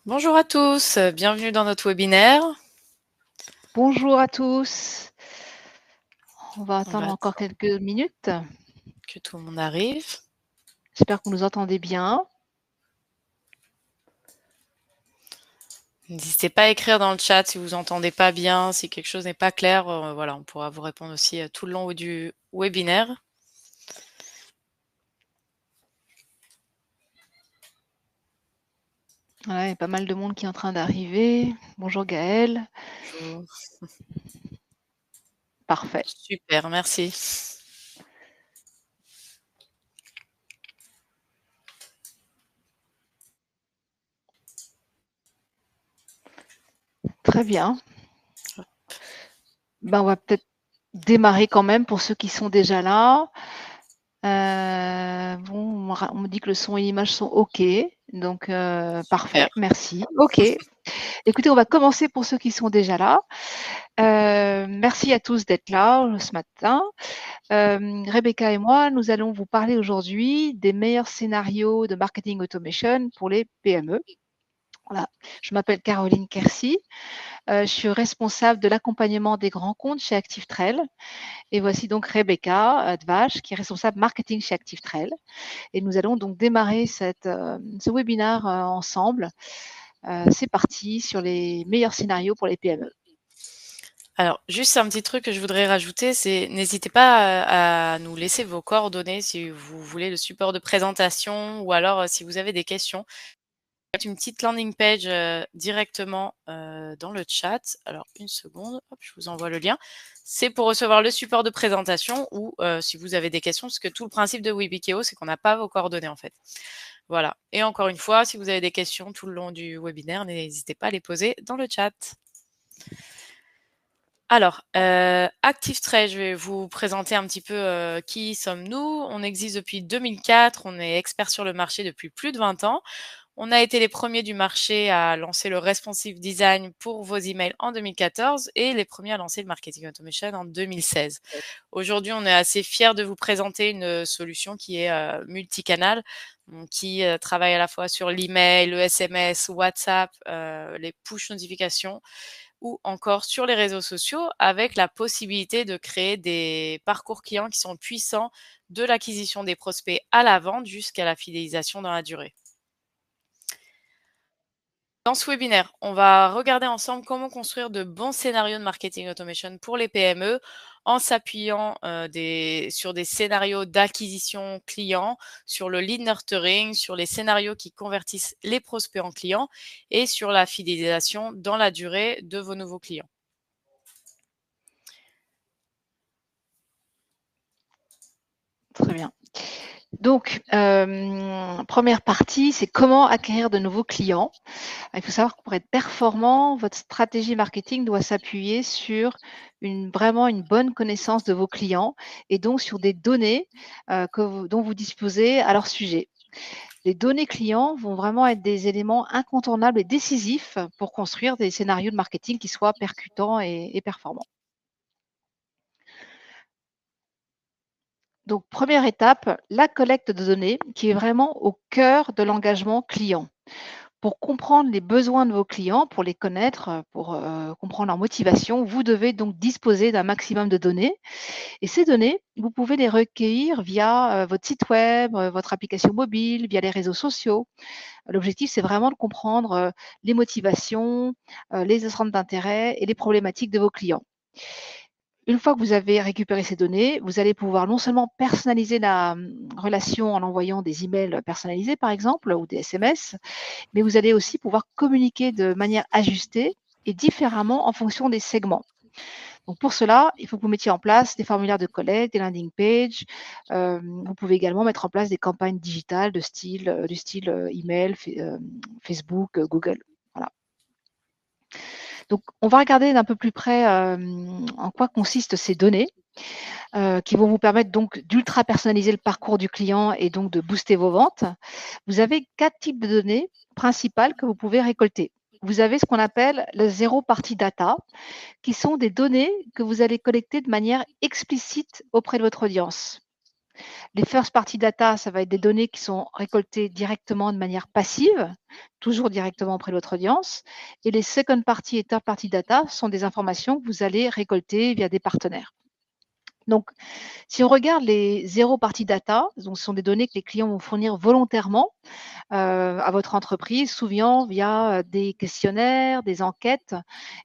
Bonjour à tous, bienvenue dans notre webinaire. Bonjour à tous. On va On attendre va encore attendre quelques minutes. que tout le monde arrive. J'espère que vous nous entendez bien. N'hésitez pas à écrire dans le chat si vous entendez pas bien, si quelque chose n'est pas clair, voilà, on pourra vous répondre aussi tout le long du webinaire. Voilà, il y a pas mal de monde qui est en train d'arriver. Bonjour Gaëlle. Bonjour. Parfait. Super, merci. Très bien. On va peut-être démarrer quand même pour ceux qui sont déjà là. Bon, on me dit que le son et l'image sont OK. Donc, Super. parfait. Merci. OK. Écoutez, on va commencer pour ceux qui sont déjà là. Merci à tous d'être là ce matin. Rebecca et moi, nous allons vous parler aujourd'hui des meilleurs scénarios de marketing automation pour les PME. Voilà. Je m'appelle Caroline Kersy. Je suis responsable de l'accompagnement des grands comptes chez ActiveTrail. Et voici donc Rebecca Dvash, qui est responsable marketing chez ActiveTrail. Et nous allons donc démarrer ce webinaire ensemble. C'est parti sur les meilleurs scénarios pour les PME. Alors, juste un petit truc que je voudrais rajouter, c'est n'hésitez pas à nous laisser vos coordonnées si vous voulez le support de présentation ou alors si vous avez des questions. Une petite landing page directement dans le chat. Alors, une seconde, hop, je vous envoie le lien. C'est pour recevoir le support de présentation ou si vous avez des questions, parce que tout le principe de Webikeo, c'est qu'on n'a pas vos coordonnées en fait. Voilà. Et encore une fois, si vous avez des questions tout le long du webinaire, n'hésitez pas à les poser dans le chat. Alors, ActiveTrail, je vais vous présenter un petit peu qui sommes-nous. On existe depuis 2004, on est expert sur le marché depuis plus de 20 ans. On a été les premiers du marché à lancer le responsive design pour vos emails en 2014 et les premiers à lancer le marketing automation en 2016. Aujourd'hui, on est assez fiers de vous présenter une solution qui est multicanal, qui travaille à la fois sur l'email, le SMS, WhatsApp, les push notifications ou encore sur les réseaux sociaux avec la possibilité de créer des parcours clients qui sont puissants de l'acquisition des prospects à la vente jusqu'à la fidélisation dans la durée. Dans ce webinaire, on va regarder ensemble comment construire de bons scénarios de marketing automation pour les PME en s'appuyant sur des scénarios d'acquisition client, sur le lead nurturing, sur les scénarios qui convertissent les prospects en clients et sur la fidélisation dans la durée de vos nouveaux clients. Très bien. Donc, première partie, c'est comment acquérir de nouveaux clients. Il faut savoir que pour être performant, votre stratégie marketing doit s'appuyer sur vraiment une bonne connaissance de vos clients et donc sur des données dont vous disposez à leur sujet. Les données clients vont vraiment être des éléments incontournables et décisifs pour construire des scénarios de marketing qui soient percutants et performants. Donc, première étape, la collecte de données qui est vraiment au cœur de l'engagement client. Pour comprendre les besoins de vos clients, pour les connaître, pour comprendre leur motivation, vous devez donc disposer d'un maximum de données. Et ces données, vous pouvez les recueillir via votre site web, votre application mobile, via les réseaux sociaux. L'objectif, c'est vraiment de comprendre les motivations, les centres d'intérêt et les problématiques de vos clients. Une fois que vous avez récupéré ces données, vous allez pouvoir non seulement personnaliser la relation en envoyant des emails personnalisés, par exemple, ou des SMS, mais vous allez aussi pouvoir communiquer de manière ajustée et différemment en fonction des segments. Donc pour cela, il faut que vous mettiez en place des formulaires de collecte, des landing pages. Vous pouvez également mettre en place des campagnes digitales du style email, Facebook, Google. Voilà. Donc on va regarder d'un peu plus près en quoi consistent ces données. Qui vont vous permettre donc d'ultra personnaliser le parcours du client et donc de booster vos ventes. Vous avez 4 types de données principales que vous pouvez récolter. Vous avez ce qu'on appelle le zéro party data, qui sont des données que vous allez collecter de manière explicite auprès de votre audience. Les first party data, ça va être des données qui sont récoltées directement de manière passive, toujours directement auprès de votre audience. Et les second party et third party data sont des informations que vous allez récolter via des partenaires. Donc, si on regarde les zero party data, donc ce sont des données que les clients vont fournir volontairement à votre entreprise, souvent via des questionnaires, des enquêtes,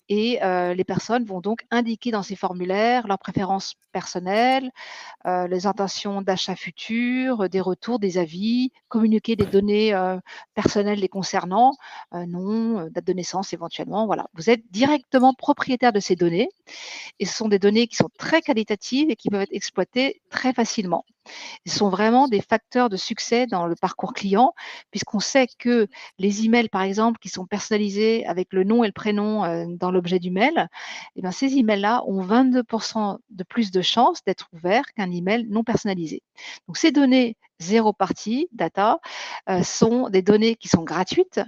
et les personnes vont donc indiquer dans ces formulaires leurs préférences personnelles, les intentions d'achat futures, des retours, des avis, communiquer des données personnelles les concernant, nom, date de naissance éventuellement. Voilà, vous êtes directement propriétaire de ces données et ce sont des données qui sont très qualitatives et qui peuvent être exploitées très facilement. Ce sont vraiment des facteurs de succès dans le parcours client, puisqu'on sait que les emails, par exemple, qui sont personnalisés avec le nom et le prénom dans l'objet du mail, eh bien, ces emails-là ont 22% de plus de chances d'être ouverts qu'un email non personnalisé. Donc, ces données zéro party data sont des données qui sont gratuites.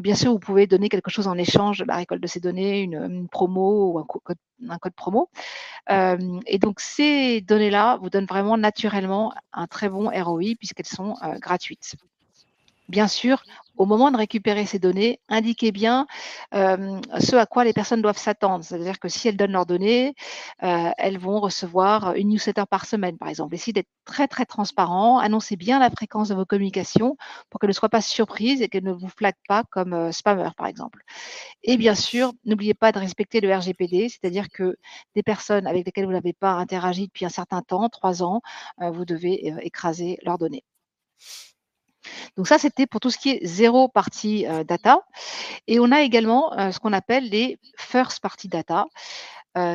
Bien sûr, vous pouvez donner quelque chose en échange de la récolte de ces données, une promo ou un code promo. Et donc, ces données-là vous donnent vraiment naturellement un très bon ROI puisqu'elles sont gratuites. Bien sûr, au moment de récupérer ces données, indiquez bien ce à quoi les personnes doivent s'attendre. C'est-à-dire que si elles donnent leurs données, elles vont recevoir une newsletter par semaine, par exemple. Essayez d'être très, très transparent. Annoncez bien la fréquence de vos communications pour qu'elles ne soient pas surprises et qu'elles ne vous flaguent pas comme spammer, par exemple. Et bien sûr, n'oubliez pas de respecter le RGPD, c'est-à-dire que des personnes avec lesquelles vous n'avez pas interagi depuis un certain temps, 3 ans, vous devez écraser leurs données. Donc ça, c'était pour tout ce qui est zéro party data. Et on a également ce qu'on appelle les first party data.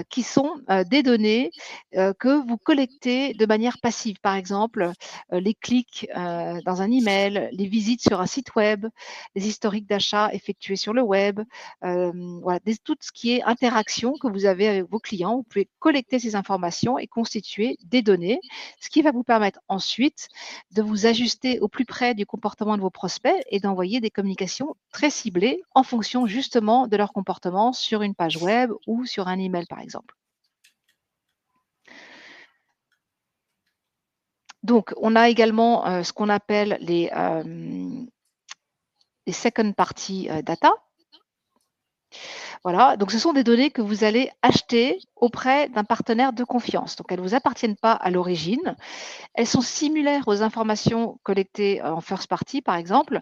Qui sont des données que vous collectez de manière passive. Par exemple, les clics dans un email, les visites sur un site web, les historiques d'achat effectués sur le web, voilà, tout ce qui est interaction que vous avez avec vos clients. Vous pouvez collecter ces informations et constituer des données, ce qui va vous permettre ensuite de vous ajuster au plus près du comportement de vos prospects et d'envoyer des communications très ciblées en fonction justement de leur comportement sur une page web ou sur un email, par exemple. Donc, on a également ce qu'on appelle les second party data. Voilà, donc ce sont des données que vous allez acheter auprès d'un partenaire de confiance. Donc, elles ne vous appartiennent pas à l'origine. Elles sont similaires aux informations collectées en first party, par exemple,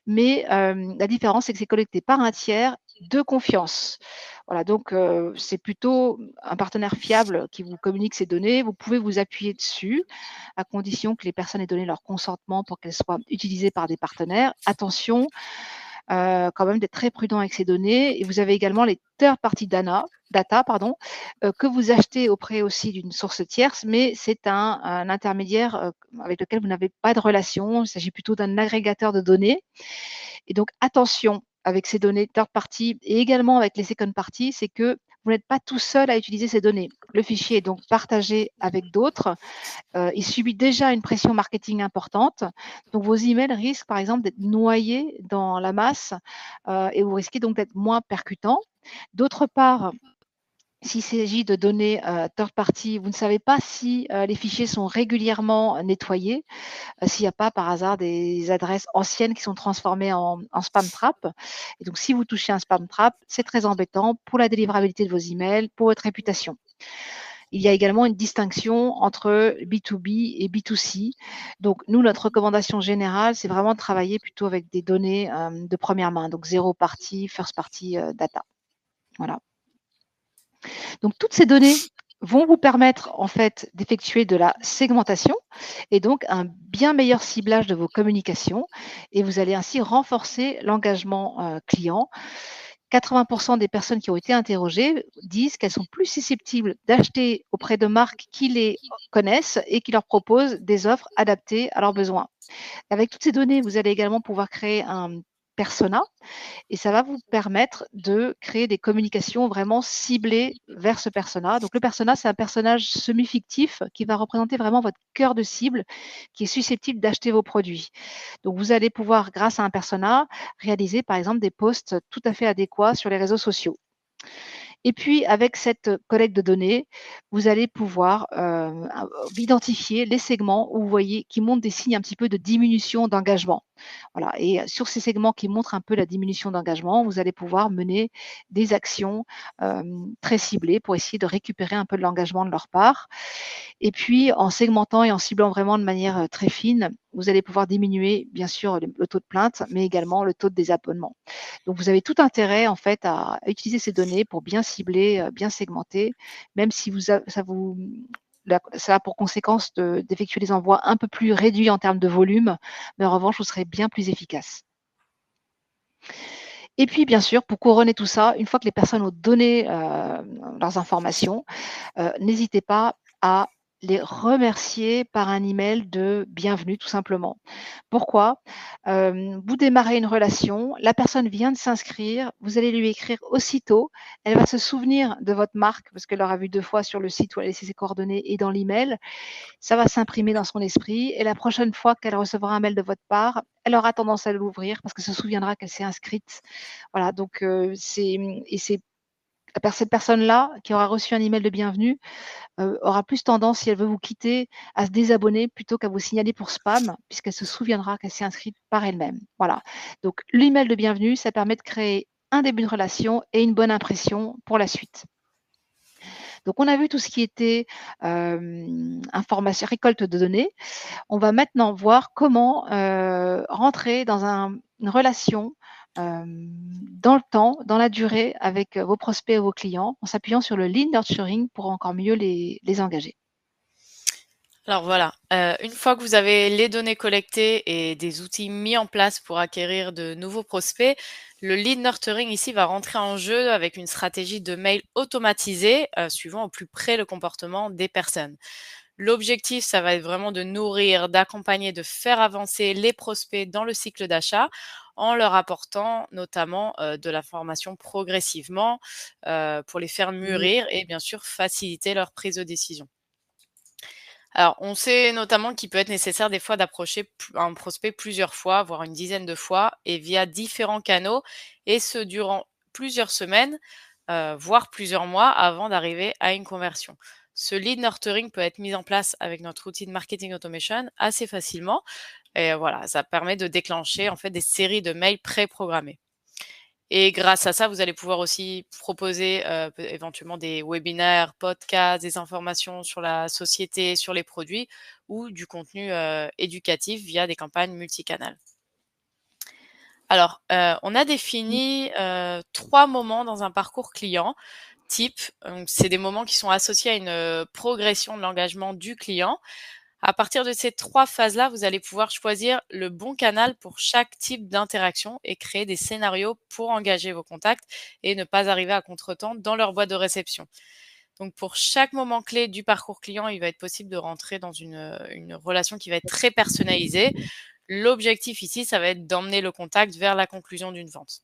mais la différence, c'est que c'est collecté par un tiers de confiance. Voilà, donc c'est plutôt un partenaire fiable qui vous communique ces données. Vous pouvez vous appuyer dessus, à condition que les personnes aient donné leur consentement pour qu'elles soient utilisées par des partenaires. Attention, quand même d'être très prudent avec ces données. Et vous avez également les third party data que vous achetez auprès aussi d'une source tierce, mais c'est un intermédiaire avec lequel vous n'avez pas de relation. Il s'agit plutôt d'un agrégateur de données. Et donc, attention avec ces données third party et également avec les second party, c'est que vous n'êtes pas tout seul à utiliser ces données. Le fichier est donc partagé avec d'autres. Il subit déjà une pression marketing importante. Donc, vos emails risquent, par exemple, d'être noyés dans la masse et vous risquez donc d'être moins percutant. D'autre part, s'il s'agit de données third party, vous ne savez pas si les fichiers sont régulièrement nettoyés, s'il n'y a pas par hasard des adresses anciennes qui sont transformées en spam trap. Et donc, si vous touchez un spam trap, c'est très embêtant pour la délivrabilité de vos emails, pour votre réputation. Il y a également une distinction entre B2B et B2C. Donc, nous, notre recommandation générale, c'est vraiment de travailler plutôt avec des données de première main, donc zéro party, first party data. Voilà. Donc, toutes ces données vont vous permettre en fait d'effectuer de la segmentation et donc un bien meilleur ciblage de vos communications et vous allez ainsi renforcer l'engagement client. 80% des personnes qui ont été interrogées disent qu'elles sont plus susceptibles d'acheter auprès de marques qui les connaissent et qui leur proposent des offres adaptées à leurs besoins. Avec toutes ces données, vous allez également pouvoir créer un persona et ça va vous permettre de créer des communications vraiment ciblées vers ce persona. Donc le persona, c'est un personnage semi-fictif qui va représenter vraiment votre cœur de cible qui est susceptible d'acheter vos produits. Donc vous allez pouvoir, grâce à un persona, réaliser par exemple des posts tout à fait adéquats sur les réseaux sociaux. Et puis avec cette collecte de données, vous allez pouvoir, identifier les segments où vous voyez qui montrent des signes un petit peu de diminution d'engagement. Voilà, et sur ces segments qui montrent un peu la diminution d'engagement, vous allez pouvoir mener des actions, très ciblées pour essayer de récupérer un peu de l'engagement de leur part. Et puis en segmentant et en ciblant vraiment de manière, très fine, vous allez pouvoir diminuer bien sûr le taux de plainte, mais également le taux de désabonnement. Donc vous avez tout intérêt en fait à utiliser ces données pour bien cibler, bien segmenter, même si vous a ça a pour conséquence d'effectuer des envois un peu plus réduits en termes de volume, mais en revanche, vous serez bien plus efficace. Et puis bien sûr, pour couronner tout ça, une fois que les personnes ont donné, leurs informations, n'hésitez pas à les remercier par un email de bienvenue tout simplement. Pourquoi? Vous démarrez une relation, la personne vient de s'inscrire, vous allez lui écrire aussitôt, elle va se souvenir de votre marque parce qu'elle aura vu 2 fois sur le site où elle a laissé ses coordonnées et dans l'email. Ça va s'imprimer dans son esprit et la prochaine fois qu'elle recevra un mail de votre part, elle aura tendance à l'ouvrir parce qu'elle se souviendra qu'elle s'est inscrite. Voilà, donc c'est cette personne-là qui aura reçu un email de bienvenue, aura plus tendance, si elle veut vous quitter, à se désabonner plutôt qu'à vous signaler pour spam, puisqu'elle se souviendra qu'elle s'est inscrite par elle-même. Voilà. Donc l'email de bienvenue, ça permet de créer un début de relation et une bonne impression pour la suite. Donc on a vu tout ce qui était, information récolte de données. On va maintenant voir comment, rentrer dans une relation, dans le temps, dans la durée avec, vos prospects et vos clients, en s'appuyant sur le lead nurturing pour encore mieux les engager. Alors voilà, une fois que vous avez les données collectées et des outils mis en place pour acquérir de nouveaux prospects, le lead nurturing ici va rentrer en jeu avec une stratégie de mail automatisée, suivant au plus près le comportement des personnes. L'objectif, ça va être vraiment de nourrir, d'accompagner, de faire avancer les prospects dans le cycle d'achat en leur apportant notamment, de la formation progressivement, pour les faire mûrir et bien sûr faciliter leur prise de décision. Alors, on sait notamment qu'il peut être nécessaire des fois d'approcher un prospect plusieurs fois, voire une dizaine de fois, et via différents canaux, et ce durant plusieurs semaines, voire plusieurs mois avant d'arriver à une conversion. Ce lead nurturing peut être mis en place avec notre outil de marketing automation assez facilement, et voilà, ça permet de déclencher en fait des séries de mails préprogrammés. Et grâce à ça, vous allez pouvoir aussi proposer, éventuellement des webinaires, podcasts, des informations sur la société, sur les produits ou du contenu, éducatif via des campagnes multicanales. Alors, on a défini, 3 moments dans un parcours client type. Donc c'est des moments qui sont associés à une, progression de l'engagement du client. À partir de ces 3 phases-là, vous allez pouvoir choisir le bon canal pour chaque type d'interaction et créer des scénarios pour engager vos contacts et ne pas arriver à contretemps dans leur boîte de réception. Donc pour chaque moment clé du parcours client, il va être possible de rentrer dans une relation qui va être très personnalisée. L'objectif ici, ça va être d'emmener le contact vers la conclusion d'une vente.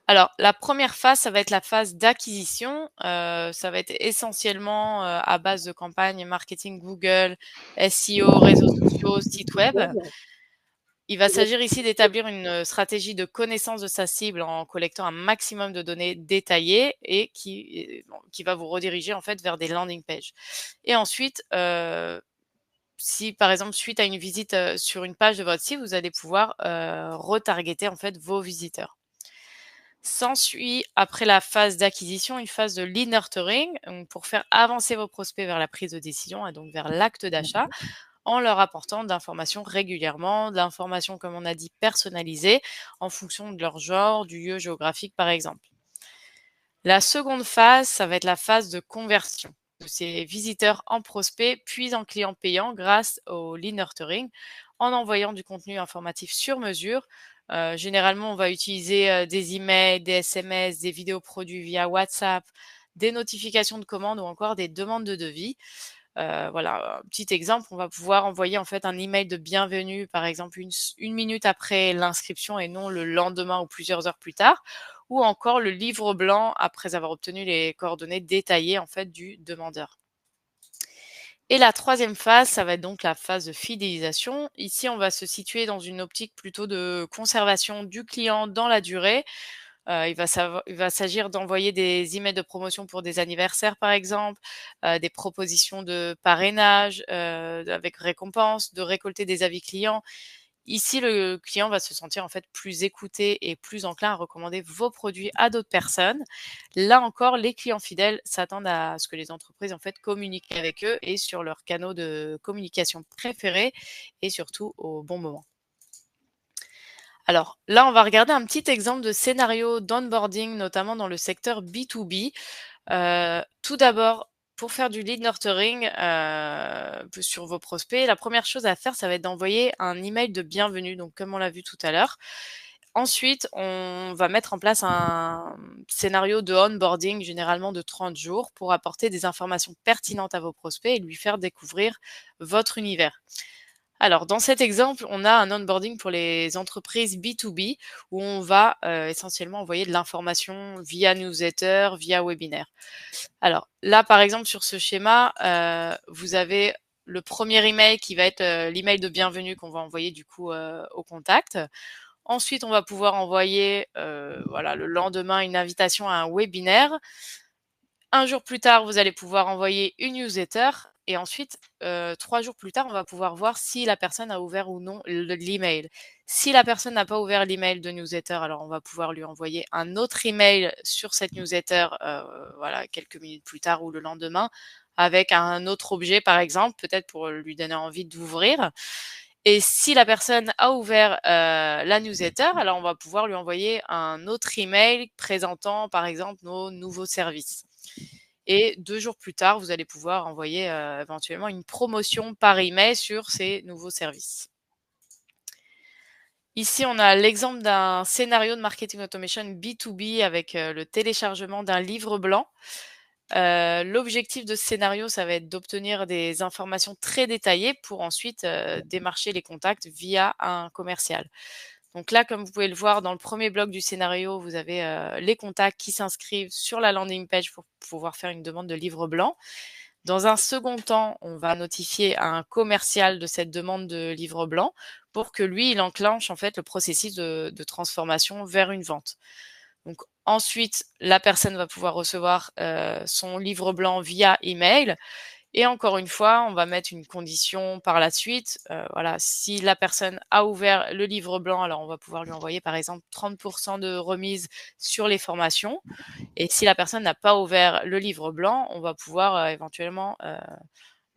Alors, la première phase, ça va être la phase d'acquisition. Ça va être essentiellement, à base de campagnes marketing Google, SEO, réseaux sociaux, site web. Il va s'agir ici d'établir une, stratégie de connaissance de sa cible en collectant un maximum de données détaillées et qui va vous rediriger en fait vers des landing pages. Et ensuite, si par exemple suite à une visite, sur une page de votre site, vous allez pouvoir, retargeter en fait vos visiteurs. S'ensuit, après la phase d'acquisition, une phase de lead nurturing, donc pour faire avancer vos prospects vers la prise de décision et donc vers l'acte d'achat, en leur apportant d'informations régulièrement, de l'information, comme on a dit, personnalisée, en fonction de leur genre, du lieu géographique, par exemple. La seconde phase, ça va être la phase de conversion de ces visiteurs en prospects, puis en clients payants grâce au lead nurturing, en envoyant du contenu informatif sur mesure. Généralement, on va utiliser des emails, des SMS, des vidéos produits via WhatsApp, des notifications de commandes ou encore des demandes de devis. Voilà, un petit exemple, on va pouvoir envoyer en fait un email de bienvenue, par exemple une minute après l'inscription et non le lendemain ou plusieurs heures plus tard, ou encore le livre blanc après avoir obtenu les coordonnées détaillées en fait du demandeur. Et la troisième phase, ça va être donc la phase de fidélisation. Ici, on va se situer dans une optique plutôt de conservation du client dans la durée. Il va s'agir d'envoyer des emails de promotion pour des anniversaires, par exemple, des propositions de parrainage, avec récompense, de récolter des avis clients. Ici, le client va se sentir en fait plus écouté et plus enclin à recommander vos produits à d'autres personnes. Là encore, les clients fidèles s'attendent à ce que les entreprises en fait communiquent avec eux et sur leurs canaux de communication préférés et surtout au bon moment. Alors là, on va regarder un petit exemple de scénario d'onboarding, notamment dans le secteur B2B. Tout d'abord, pour faire du lead nurturing sur vos prospects, la première chose à faire, ça va être d'envoyer un email de bienvenue, donc comme on l'a vu tout à l'heure. Ensuite, on va mettre en place un scénario de onboarding, généralement de 30 jours, pour apporter des informations pertinentes à vos prospects et lui faire découvrir votre univers. Alors, dans cet exemple, on a un onboarding pour les entreprises B2B où on va essentiellement envoyer de l'information via newsletter, via webinaire. Alors là, par exemple, sur ce schéma, vous avez le premier email qui va être l'email de bienvenue qu'on va envoyer du coup au contact. Ensuite, on va pouvoir envoyer voilà, le lendemain une invitation à un webinaire. Un jour plus tard, vous allez pouvoir envoyer une newsletter. Et ensuite, 3 jours plus tard, on va pouvoir voir si la personne a ouvert ou non l'email. Si la personne n'a pas ouvert l'email de newsletter, alors on va pouvoir lui envoyer un autre email sur cette newsletter, voilà, quelques minutes plus tard ou le lendemain, avec un autre objet, par exemple, peut-être pour lui donner envie d'ouvrir. Et si la personne a ouvert la newsletter, alors on va pouvoir lui envoyer un autre email présentant, par exemple, nos nouveaux services. Et 2 jours plus tard, vous allez pouvoir envoyer éventuellement une promotion par email sur ces nouveaux services. Ici, on a l'exemple d'un scénario de marketing automation B2B avec le téléchargement d'un livre blanc. L'objectif de ce scénario, ça va être d'obtenir des informations très détaillées pour ensuite démarcher les contacts via un commercial. Donc là, comme vous pouvez le voir dans le premier bloc du scénario, vous avez les contacts qui s'inscrivent sur la landing page pour pouvoir faire une demande de livre blanc. Dans un second temps, on va notifier à un commercial de cette demande de livre blanc pour que lui, il enclenche en fait le processus de transformation vers une vente. Donc ensuite, la personne va pouvoir recevoir son livre blanc via email. Et encore une fois, on va mettre une condition par la suite. Voilà, si la personne a ouvert le livre blanc, alors on va pouvoir lui envoyer par exemple 30% de remise sur les formations. Et si la personne n'a pas ouvert le livre blanc, on va pouvoir éventuellement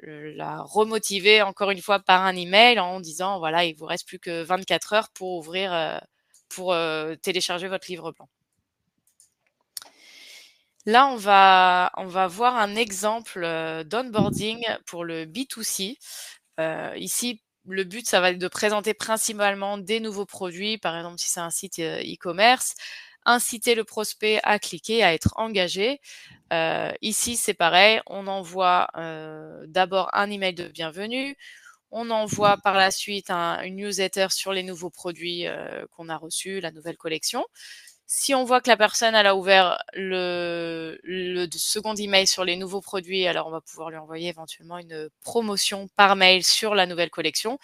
la remotiver encore une fois par un email en disant voilà, il vous reste plus que 24 heures pour ouvrir, pour télécharger votre livre blanc. Là, on va voir un exemple d'onboarding pour le B2C. Ici, le but, ça va être de présenter principalement des nouveaux produits, par exemple si c'est un site e-commerce, inciter le prospect à cliquer, à être engagé. Ici, c'est pareil, on envoie d'abord un email de bienvenue, on envoie par la suite une newsletter sur les nouveaux produits qu'on a reçus, la nouvelle collection. Si on voit que la personne elle a ouvert le second email sur les nouveaux produits, alors on va pouvoir lui envoyer éventuellement une promotion par mail sur la nouvelle collection.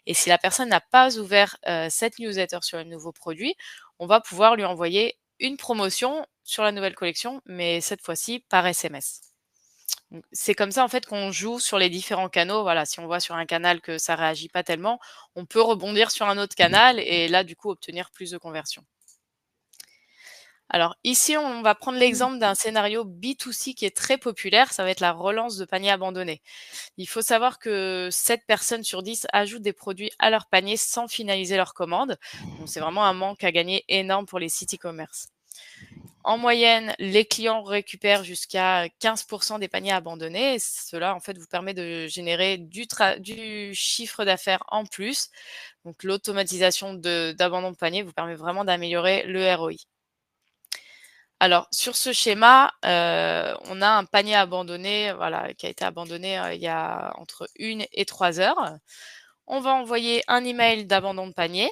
Et si la personne n'a pas ouvert cette newsletter sur les nouveaux produits, on va pouvoir lui envoyer une promotion sur la nouvelle collection, mais cette fois-ci par SMS. C'est comme ça en fait qu'on joue sur les différents canaux. Voilà, si on voit sur un canal que ça réagit pas tellement, on peut rebondir sur un autre canal et là du coup obtenir plus de conversions. Alors ici, on va prendre l'exemple d'un scénario B2C qui est très populaire, ça va être la relance de panier abandonné. Il faut savoir que 7 personnes sur 10 ajoutent des produits à leur panier sans finaliser leur commande. Donc c'est vraiment un manque à gagner énorme pour les sites e-commerce. En moyenne, les clients récupèrent jusqu'à 15% des paniers abandonnés. Et cela, en fait, vous permet de générer du chiffre d'affaires en plus. Donc l'automatisation d'abandon de panier vous permet vraiment d'améliorer le ROI. Alors sur ce schéma, on a un panier abandonné, voilà, qui a été abandonné, il y a entre 1 et 3 heures. On va envoyer un email d'abandon de panier.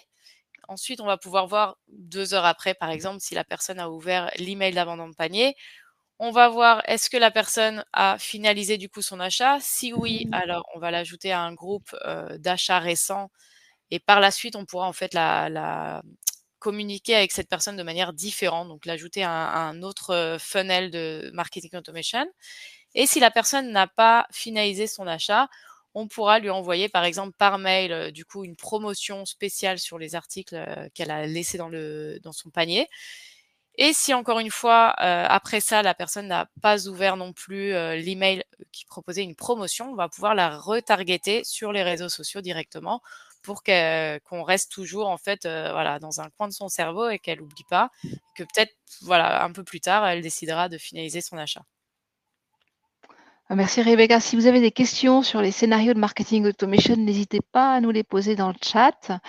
Ensuite, on va pouvoir voir 2 heures après, par exemple, si la personne a ouvert l'email d'abandon de panier. On va voir est-ce que la personne a finalisé du coup son achat. Si oui, alors on va l'ajouter à un groupe, d'achat récent et par la suite, on pourra en fait communiquer avec cette personne de manière différente, donc l'ajouter à un autre funnel de marketing automation. Et si la personne n'a pas finalisé son achat, on pourra lui envoyer par exemple par mail du coup une promotion spéciale sur les articles qu'elle a laissés dans son panier. Et si encore une fois, après ça, la personne n'a pas ouvert non plus l'email qui proposait une promotion, on va pouvoir la retargeter sur les réseaux sociaux directement pour qu'on reste toujours en fait voilà, dans un coin de son cerveau et qu'elle n'oublie pas, que peut-être voilà, un peu plus tard, elle décidera de finaliser son achat. Merci Rebecca. Si vous avez des questions sur les scénarios de marketing automation, n'hésitez pas à nous les poser dans le chat.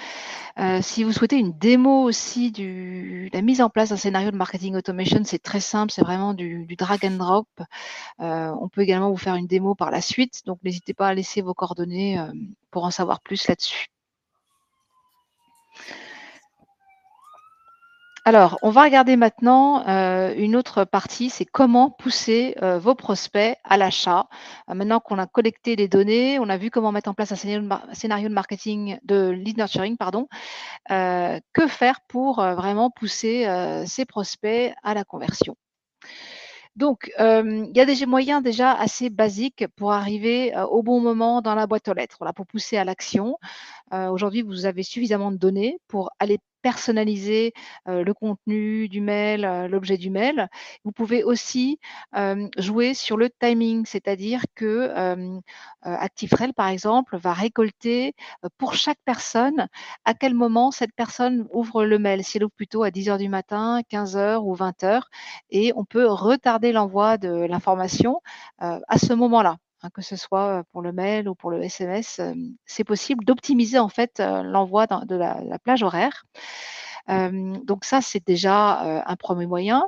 Si vous souhaitez une démo aussi de la mise en place d'un scénario de marketing automation, c'est très simple, c'est vraiment du drag and drop. On peut également vous faire une démo par la suite, donc n'hésitez pas à laisser vos coordonnées pour en savoir plus là-dessus. Alors, on va regarder maintenant une autre partie, c'est comment pousser vos prospects à l'achat. Maintenant qu'on a collecté les données, on a vu comment mettre en place un scénario de marketing, de lead nurturing, pardon. Que faire pour vraiment pousser ces prospects à la conversion? Donc, il y a des moyens déjà assez basiques pour arriver au bon moment dans la boîte aux lettres, voilà, pour pousser à l'action. Aujourd'hui, vous avez suffisamment de données pour aller personnaliser le contenu du mail, l'objet du mail. Vous pouvez aussi jouer sur le timing, c'est-à-dire que Actifrel, par exemple, va récolter pour chaque personne à quel moment cette personne ouvre le mail. Si elle ouvre plutôt à 10 heures du matin, 15 heures ou 20 heures, et on peut retarder l'envoi de l'information à ce moment-là. Que ce soit pour le mail ou pour le SMS, c'est possible d'optimiser en fait l'envoi de la plage horaire. Donc ça, c'est déjà un premier moyen.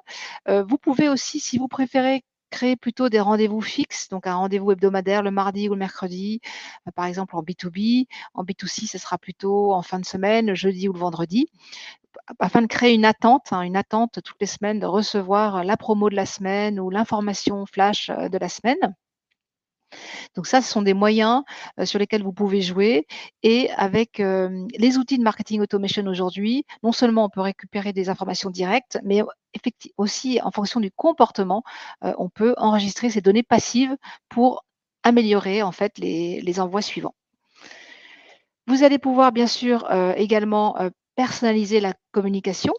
Vous pouvez aussi, si vous préférez, créer plutôt des rendez-vous fixes, donc un rendez-vous hebdomadaire le mardi ou le mercredi, par exemple en B2B. En B2C, ce sera plutôt en fin de semaine, le jeudi ou le vendredi, afin de créer une attente toutes les semaines de recevoir la promo de la semaine ou l'information flash de la semaine. Donc ça, ce sont des moyens sur lesquels vous pouvez jouer, et avec les outils de marketing automation aujourd'hui, non seulement on peut récupérer des informations directes, mais aussi en fonction du comportement, on peut enregistrer ces données passives pour améliorer en fait les envois suivants. Vous allez pouvoir bien sûr également personnaliser la communication.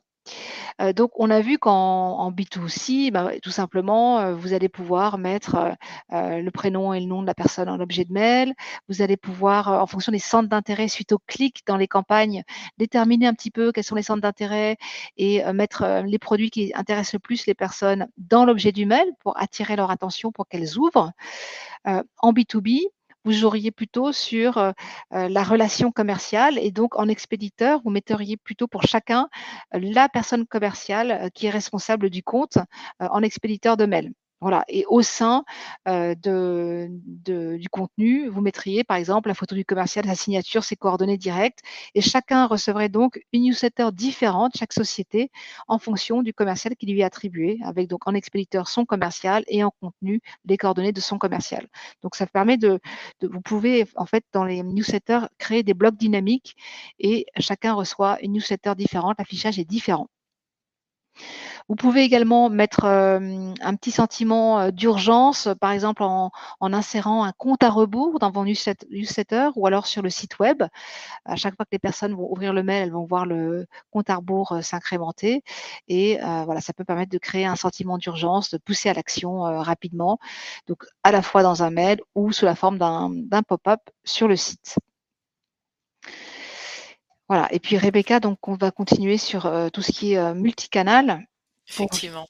Donc on a vu qu'en B2C, tout simplement, vous allez pouvoir mettre le prénom et le nom de la personne en objet de mail. Vous allez pouvoir, en fonction des centres d'intérêt suite aux clics dans les campagnes, déterminer un petit peu quels sont les centres d'intérêt et mettre les produits qui intéressent le plus les personnes dans l'objet du mail pour attirer leur attention, pour qu'elles ouvrent. En B2B, vous joueriez plutôt sur la relation commerciale, et donc en expéditeur, vous metteriez plutôt pour chacun la personne commerciale qui est responsable du compte en expéditeur de mail. Voilà, et au sein du contenu, vous mettriez par exemple la photo du commercial, sa signature, ses coordonnées directes, et chacun recevrait donc une newsletter différente, chaque société, en fonction du commercial qui lui est attribué, avec donc en expéditeur son commercial et en contenu les coordonnées de son commercial. Donc ça permet vous pouvez en fait dans les newsletters créer des blocs dynamiques, et chacun reçoit une newsletter différente, l'affichage est différent. Vous pouvez également mettre un petit sentiment d'urgence, par exemple en insérant un compte à rebours dans vos newsletters ou alors sur le site web. À chaque fois que les personnes vont ouvrir le mail, elles vont voir le compte à rebours s'incrémenter, et voilà, ça peut permettre de créer un sentiment d'urgence, de pousser à l'action rapidement, donc à la fois dans un mail ou sous la forme d'un pop-up sur le site. Voilà, et puis Rebecca, donc on va continuer sur tout ce qui est multicanal. Effectivement.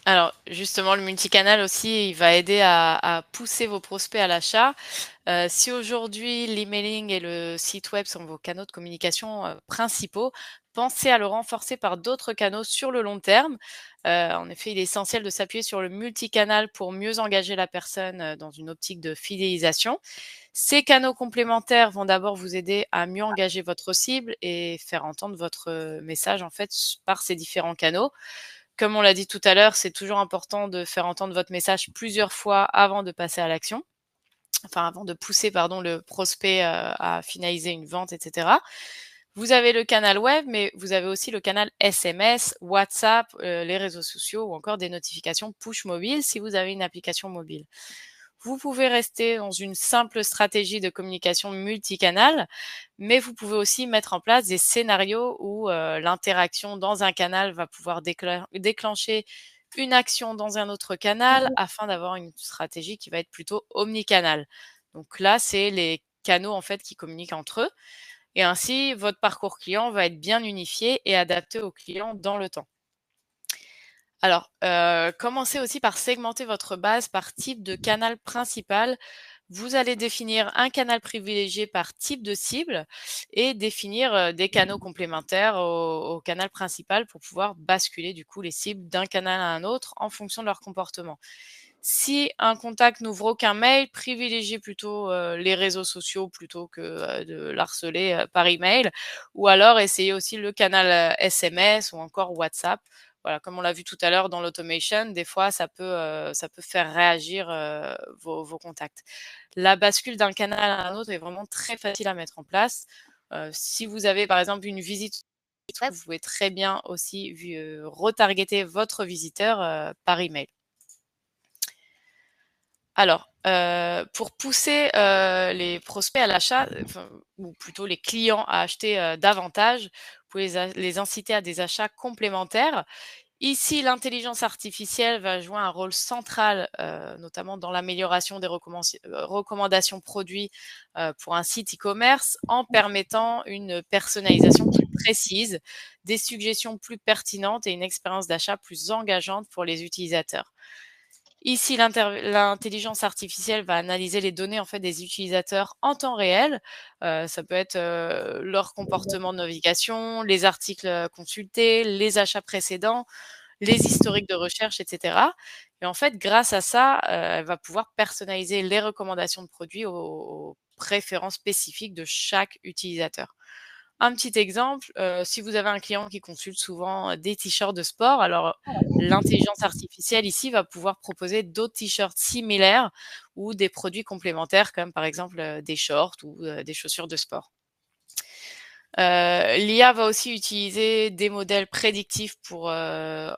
Alors justement, le multicanal aussi, il va aider à pousser vos prospects à l'achat. Si aujourd'hui l'emailing et le site web sont vos canaux de communication principaux, pensez à le renforcer par d'autres canaux sur le long terme. En effet, il est essentiel de s'appuyer sur le multicanal pour mieux engager la personne dans une optique de fidélisation. Ces canaux complémentaires vont d'abord vous aider à mieux engager votre cible et faire entendre votre message en fait par ces différents canaux. Comme on l'a dit tout à l'heure, c'est toujours important de faire entendre votre message plusieurs fois avant de passer à l'action. Enfin, avant de pousser, pardon, le prospect à finaliser une vente, etc. Vous avez le canal web, mais vous avez aussi le canal SMS, WhatsApp, les réseaux sociaux ou encore des notifications push mobile si vous avez une application mobile. Vous pouvez rester dans une simple stratégie de communication multicanal, mais vous pouvez aussi mettre en place des scénarios où l'interaction dans un canal va pouvoir déclencher une action dans un autre canal afin d'avoir une stratégie qui va être plutôt omnicanal. Donc là, c'est les canaux en fait qui communiquent entre eux et ainsi votre parcours client va être bien unifié et adapté au client dans le temps. Alors, commencez aussi par segmenter votre base par type de canal principal. Vous allez définir un canal privilégié par type de cible et définir des canaux complémentaires au canal principal pour pouvoir basculer du coup les cibles d'un canal à un autre en fonction de leur comportement. Si un contact n'ouvre aucun mail, privilégiez plutôt les réseaux sociaux plutôt que de l'harceler par email, ou alors essayez aussi le canal SMS ou encore WhatsApp. Voilà, comme on l'a vu tout à l'heure dans l'automation, des fois ça peut faire réagir vos contacts. La bascule d'un canal à un autre est vraiment très facile à mettre en place. Si vous avez par exemple une visite web, vous pouvez très bien aussi retargeter votre visiteur par email. Alors, pour pousser les prospects à l'achat, ou plutôt les clients à acheter davantage, vous pouvez les inciter à des achats complémentaires. Ici, l'intelligence artificielle va jouer un rôle central, notamment dans l'amélioration des recommandations produits pour un site e-commerce, en permettant une personnalisation plus précise, des suggestions plus pertinentes et une expérience d'achat plus engageante pour les utilisateurs. Ici, l'intelligence artificielle va analyser les données en fait des utilisateurs en temps réel. Ça peut être leur comportement de navigation, les articles consultés, les achats précédents, les historiques de recherche, etc. Et en fait, grâce à ça, elle va pouvoir personnaliser les recommandations de produits aux préférences spécifiques de chaque utilisateur. Un petit exemple, si vous avez un client qui consulte souvent des t-shirts de sport, alors l'intelligence artificielle ici va pouvoir proposer d'autres t-shirts similaires ou des produits complémentaires comme par exemple, des shorts ou, des chaussures de sport. L'IA va aussi utiliser des modèles prédictifs pour,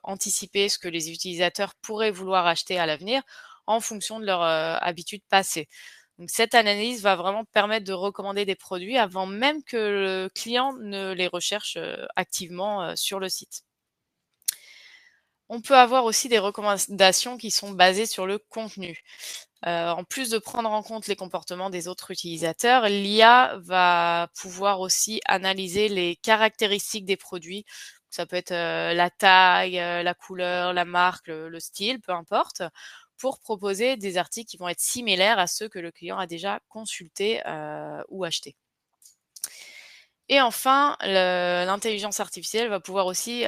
anticiper ce que les utilisateurs pourraient vouloir acheter à l'avenir en fonction de leurs, habitudes passées. Donc cette analyse va vraiment permettre de recommander des produits avant même que le client ne les recherche, activement, sur le site. On peut avoir aussi des recommandations qui sont basées sur le contenu. En plus de prendre en compte les comportements des autres utilisateurs, l'IA va pouvoir aussi analyser les caractéristiques des produits. Ça peut être, la taille, la couleur, la marque, le style, peu importe, pour proposer des articles qui vont être similaires à ceux que le client a déjà consultés, ou achetés. Et enfin, l'intelligence artificielle va pouvoir aussi,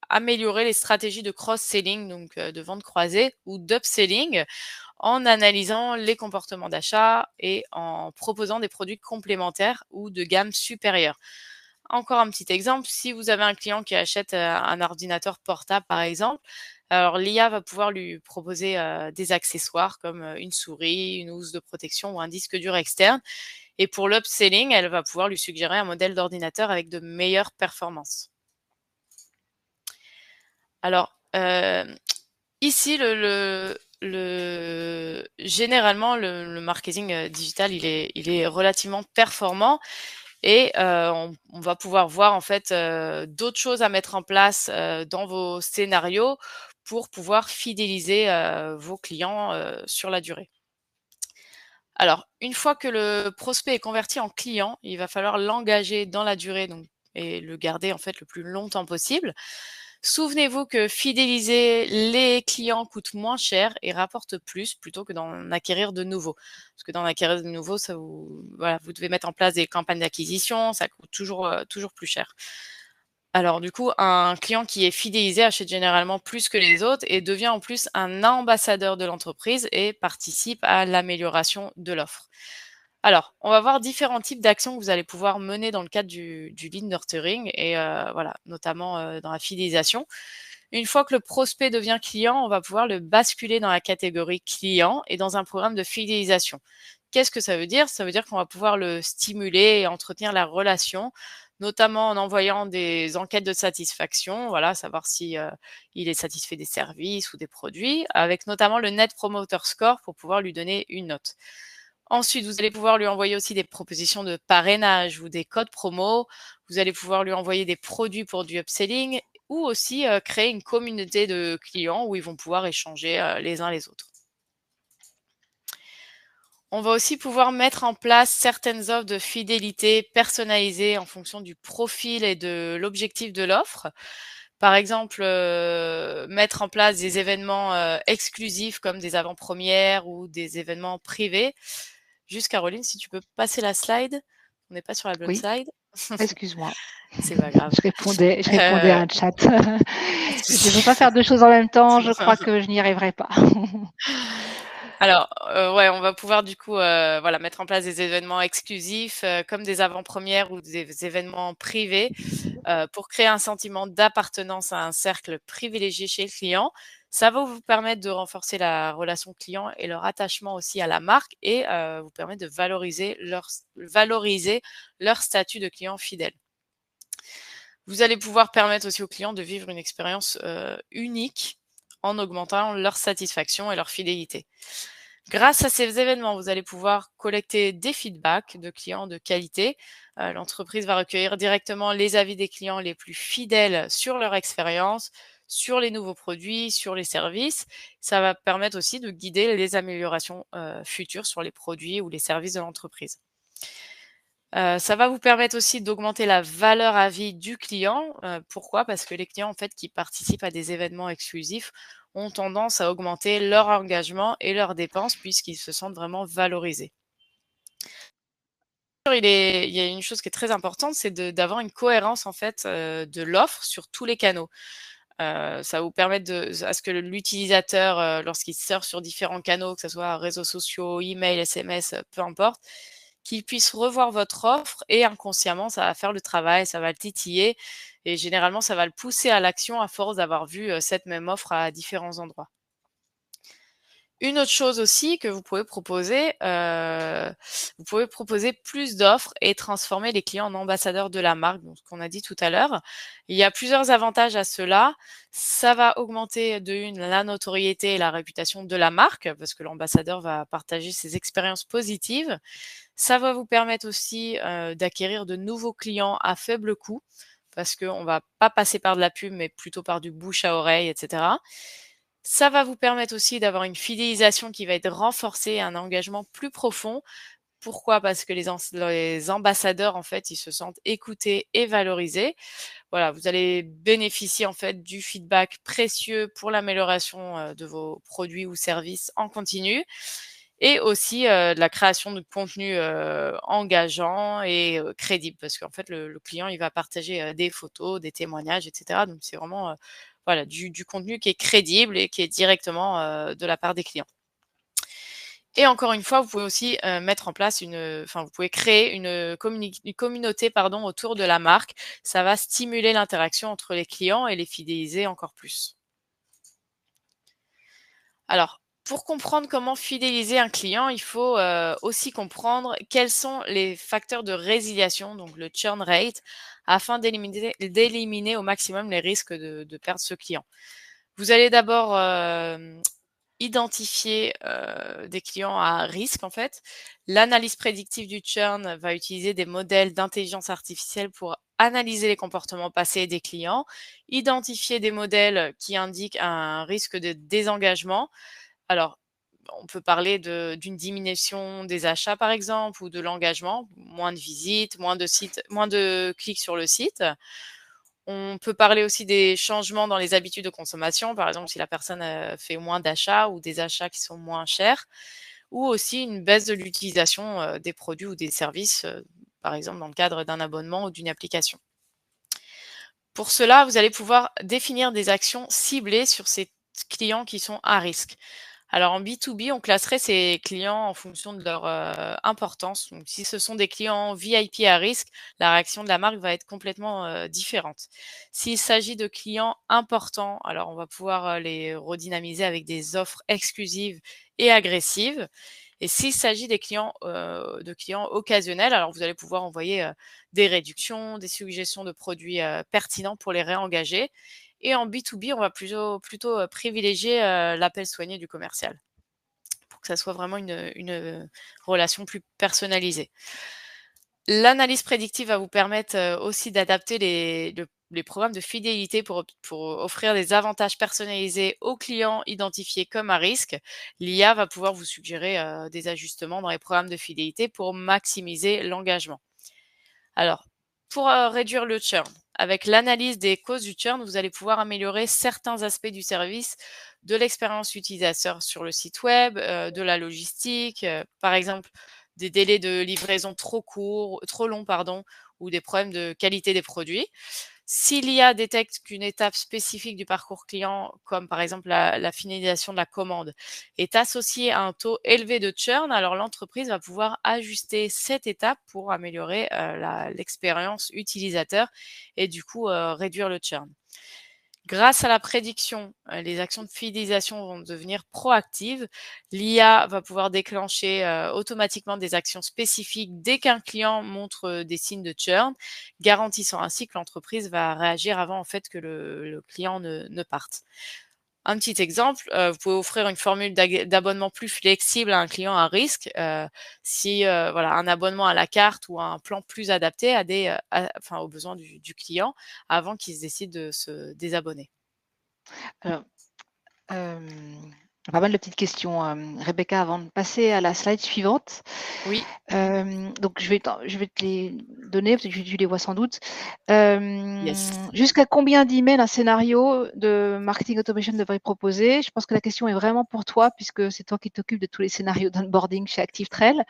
améliorer les stratégies de cross-selling, donc de vente croisée ou d'upselling, en analysant les comportements d'achat et en proposant des produits complémentaires ou de gamme supérieure. Encore un petit exemple, si vous avez un client qui achète un ordinateur portable, par exemple, alors l'IA va pouvoir lui proposer des accessoires comme une souris, une housse de protection ou un disque dur externe. Et pour l'upselling, elle va pouvoir lui suggérer un modèle d'ordinateur avec de meilleures performances. Alors, ici, généralement, le marketing digital, il est relativement performant et on va pouvoir voir en fait d'autres choses à mettre en place dans vos scénarios pour pouvoir fidéliser vos clients sur la durée. Alors, une fois que le prospect est converti en client, il va falloir l'engager dans la durée donc, et le garder en fait le plus longtemps possible. Souvenez-vous que fidéliser les clients coûte moins cher et rapporte plus plutôt que d'en acquérir de nouveaux. Parce que d'en acquérir de nouveaux, ça voilà, vous devez mettre en place des campagnes d'acquisition, ça coûte toujours plus cher. Alors du coup, un client qui est fidélisé achète généralement plus que les autres et devient en plus un ambassadeur de l'entreprise et participe à l'amélioration de l'offre. Alors, on va voir différents types d'actions que vous allez pouvoir mener dans le cadre du lead nurturing et voilà, notamment dans la fidélisation. Une fois que le prospect devient client, on va pouvoir le basculer dans la catégorie client et dans un programme de fidélisation. Qu'est-ce que ça veut dire? Ça veut dire qu'on va pouvoir le stimuler et entretenir la relation notamment en envoyant des enquêtes de satisfaction, voilà, savoir si il est satisfait des services ou des produits, avec notamment le Net Promoter Score pour pouvoir lui donner une note. Ensuite, vous allez pouvoir lui envoyer aussi des propositions de parrainage ou des codes promo. Vous allez pouvoir lui envoyer des produits pour du upselling ou aussi créer une communauté de clients où ils vont pouvoir échanger les uns les autres. On va aussi pouvoir mettre en place certaines offres de fidélité personnalisées en fonction du profil et de l'objectif de l'offre. Par exemple, mettre en place des événements exclusifs comme des avant-premières ou des événements privés. Juste Caroline, si tu peux passer la slide. On n'est pas sur la bonne Oui, slide. excuse-moi. C'est pas grave. Je répondais à un chat. Pas de Je ne souci. peux pas faire 2 choses en même temps, je crois que je n'y arriverai pas. Alors, ouais, on va pouvoir du coup, voilà, mettre en place des événements exclusifs, comme des avant-premières ou des événements privés, pour créer un sentiment d'appartenance à un cercle privilégié chez le client. Ça va vous permettre de renforcer la relation client et leur attachement aussi à la marque et vous permettre de valoriser leur statut de client fidèle. Vous allez pouvoir permettre aussi aux clients de vivre une expérience, unique en augmentant leur satisfaction et leur fidélité. Grâce à ces événements, vous allez pouvoir collecter des feedbacks de clients de qualité. L'entreprise va recueillir directement les avis des clients les plus fidèles sur leur expérience, sur les nouveaux produits, sur les services. Ça va permettre aussi de guider les améliorations futures sur les produits ou les services de l'entreprise. Ça va vous permettre aussi d'augmenter la valeur à vie du client. Pourquoi? Parce que les clients, en fait, qui participent à des événements exclusifs ont tendance à augmenter leur engagement et leurs dépenses puisqu'ils se sentent vraiment valorisés. Il y a une chose qui est très importante, c'est d'avoir une cohérence, en fait, de l'offre sur tous les canaux. Ça va vous permettre à ce que l'utilisateur, lorsqu'il surfe sur différents canaux, que ce soit réseaux sociaux, email, SMS, peu importe, qu'il puisse revoir votre offre et inconsciemment, ça va faire le travail, ça va le titiller et généralement, ça va le pousser à l'action à force d'avoir vu, cette même offre à différents endroits. Une autre chose aussi que vous pouvez proposer plus d'offres et transformer les clients en ambassadeurs de la marque, donc ce qu'on a dit tout à l'heure. Il y a plusieurs avantages à cela. Ça va augmenter de une la notoriété et la réputation de la marque, parce que l'ambassadeur va partager ses expériences positives. Ça va vous permettre aussi, d'acquérir de nouveaux clients à faible coût, parce qu'on va pas passer par de la pub, mais plutôt par du bouche à oreille, et cetera. Ça va vous permettre aussi d'avoir une fidélisation qui va être renforcée, un engagement plus profond. Pourquoi? Parce que les ambassadeurs, en fait, ils se sentent écoutés et valorisés. Voilà, vous allez bénéficier, en fait, du feedback précieux pour l'amélioration, de vos produits ou services en continu et aussi, de la création de contenus, engageants et crédibles. Parce qu'en fait, le client, il va partager, des photos, des témoignages et cetera. Donc c'est vraiment, voilà, du contenu qui est crédible et qui est directement, de la part des clients. Et encore une fois, vous pouvez aussi, mettre en place vous pouvez créer une communauté, pardon, autour de la marque. Ça va stimuler l'interaction entre les clients et les fidéliser encore plus. Alors, pour comprendre comment fidéliser un client, il faut, aussi comprendre quels sont les facteurs de résiliation, donc le churn rate, afin d'éliminer au maximum les risques de perdre ce client. Vous allez d'abord, identifier, des clients à risque, en fait. L'analyse prédictive du churn va utiliser des modèles d'intelligence artificielle pour analyser les comportements passés des clients, identifier des modèles qui indiquent un risque de désengagement. Alors, on peut parler d'une diminution des achats, par exemple, ou de l'engagement, moins de visites, moins de clics sur le site. On peut parler aussi des changements dans les habitudes de consommation, par exemple si la personne, fait moins d'achats ou des achats qui sont moins chers ou aussi une baisse de l'utilisation, des produits ou des services, par exemple dans le cadre d'un abonnement ou d'une application. Pour cela, vous allez pouvoir définir des actions ciblées sur ces clients qui sont à risque. Alors en B2B, on classerait ces clients en fonction de leur, importance. Donc si ce sont des clients VIP à risque, la réaction de la marque va être complètement, différente. S'il s'agit de clients importants, alors on va pouvoir, les redynamiser avec des offres exclusives et agressives. Et s'il s'agit de clients occasionnels, alors vous allez pouvoir envoyer des réductions, des suggestions de produits pertinents pour les réengager. Et en B2B, on va plutôt privilégier l'appel soigné du commercial pour que ça soit vraiment une relation plus personnalisée. L'analyse prédictive va vous permettre aussi d'adapter les programmes de fidélité pour offrir des avantages personnalisés aux clients identifiés comme à risque. L'IA va pouvoir vous suggérer des ajustements dans les programmes de fidélité pour maximiser l'engagement. Alors, pour réduire le churn, avec l'analyse des causes du churn, vous allez pouvoir améliorer certains aspects du service, de l'expérience utilisateur sur le site web, de la logistique, par exemple des délais de livraison trop longs, pardon, ou des problèmes de qualité des produits. Si l'IA détecte qu'une étape spécifique du parcours client, comme par exemple la finalisation de la commande, est associée à un taux élevé de churn, alors l'entreprise va pouvoir ajuster cette étape pour améliorer l'expérience utilisateur et du coup réduire le churn. Grâce à la prédiction, les actions de fidélisation vont devenir proactives. L'IA va pouvoir déclencher automatiquement des actions spécifiques dès qu'un client montre des signes de churn, garantissant ainsi que l'entreprise va réagir avant en fait que le client ne parte. Un petit exemple, vous pouvez offrir une formule d'abonnement plus flexible à un client à risque, si, voilà, un abonnement à la carte ou un plan plus adapté aux besoins du client avant qu'il se décide de se désabonner. Alors, pas mal de petites questions, Rebecca, avant de passer à la slide suivante. Oui, Donc je vais te les donner, parce que tu les vois sans doute. yes. Jusqu'à combien d'emails un scénario de marketing automation devrait proposer? Je pense que la question est vraiment pour toi, puisque c'est toi qui t'occupes de tous les scénarios d'onboarding chez ActiveTrail.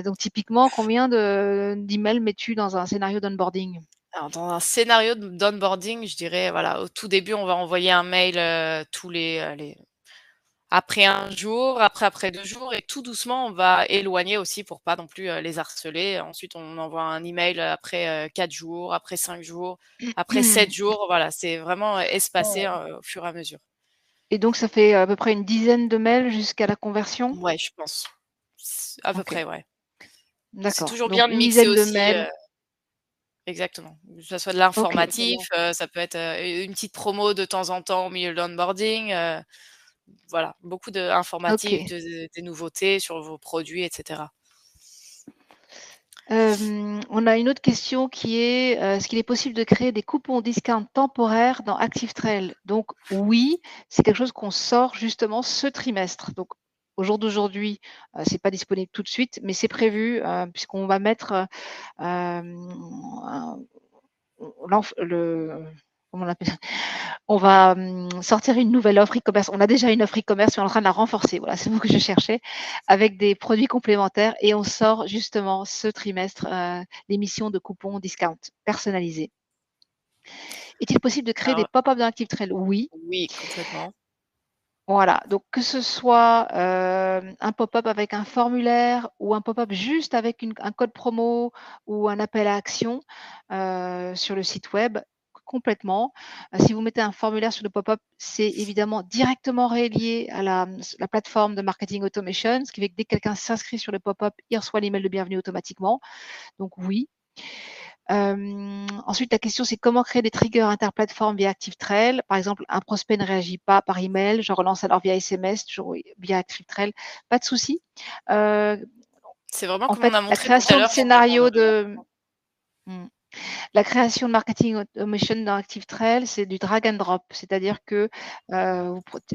Donc typiquement, combien d'emails mets-tu dans un scénario d'onboarding? Alors dans un scénario d'onboarding, je dirais, voilà, au tout début, on va envoyer un mail, tous les après 1 jour, après 2 jours et tout doucement, on va éloigner aussi pour pas non plus, les harceler. Ensuite, on envoie un email après 4 jours, après 5 jours, après 7 jours. Voilà, c'est vraiment espacé, au fur et à mesure. Et donc ça fait à peu près une dizaine de mails jusqu'à la conversion? Ouais, je pense. À peu OK, près, ouais. C'est d'accord. toujours Donc bien de une mixer dizaine de aussi, mails. exactement. Que ça soit de OK. l'informatif, ça peut être, une petite promo de temps en temps au milieu de l'onboarding, voilà, beaucoup d'informatifs, OK. des nouveautés sur vos produits et cetera. On a une autre question qui est, est-ce qu'il est possible de créer des coupons discount temporaires dans ActiveTrail? Donc oui, c'est quelque chose qu'on sort justement ce trimestre. Donc au jour d'aujourd'hui, c'est pas disponible tout de suite, mais c'est prévu, puisqu'on va mettre, un l'enf le comment on appelle ça? On va, sortir une nouvelle offre e-commerce. On a déjà une offre e-commerce, mais on est en train de la renforcer. Voilà, c'est le mot que je cherchais, avec des produits complémentaires et on sort justement ce trimestre, l'émission de coupons discount personnalisés. Est-il possible de créer des Alors pop-up dans ActiveTrail? Oui. oui, complètement. Voilà, donc que ce soit, un pop-up avec un formulaire ou un pop-up juste avec un code promo ou un appel à action, sur le site web, complètement. Si vous mettez un formulaire sur le pop-up, c'est évidemment directement relié à la plateforme de marketing automation, ce qui fait que dès que quelqu'un s'inscrit sur le pop-up, il reçoit l'email de bienvenue automatiquement. Donc oui. Ensuite, la question, c'est comment créer des triggers interplateformes via ActiveTrail. Par exemple, un prospect ne réagit pas par email, je relance alors via SMS, toujours via ActiveTrail, pas de souci. C'est vraiment En comme on fait, a la montré tout à création de l'heure finalement dans scénarios le mmh, la création de marketing automation dans ActiveTrail, c'est du drag and drop, c'est-à-dire que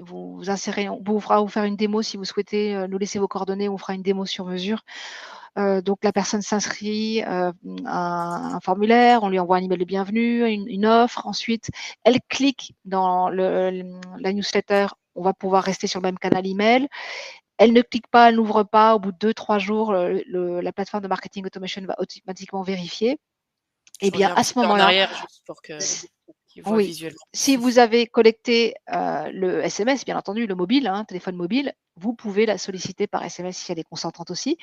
vous insérez, on fera vous faire une démo si vous souhaitez nous laisser vos coordonnées, on fera une démo sur mesure. Donc la personne s'inscrit à un formulaire, on lui envoie un email de bienvenue, une offre. Ensuite, elle clique dans la newsletter, on va pouvoir rester sur le même canal email. Elle ne clique pas, elle n'ouvre pas. Au bout de 2-3 jours, la plateforme de marketing automation va automatiquement vérifier. Eh je bien, reviens un à ce petit peu en moment-là, arrière juste pour que qu'ils voient oui. visuellement. Si vous avez collecté, le SMS, bien entendu, le mobile, téléphone mobile, vous pouvez la solliciter par SMS si elle est consentante aussi.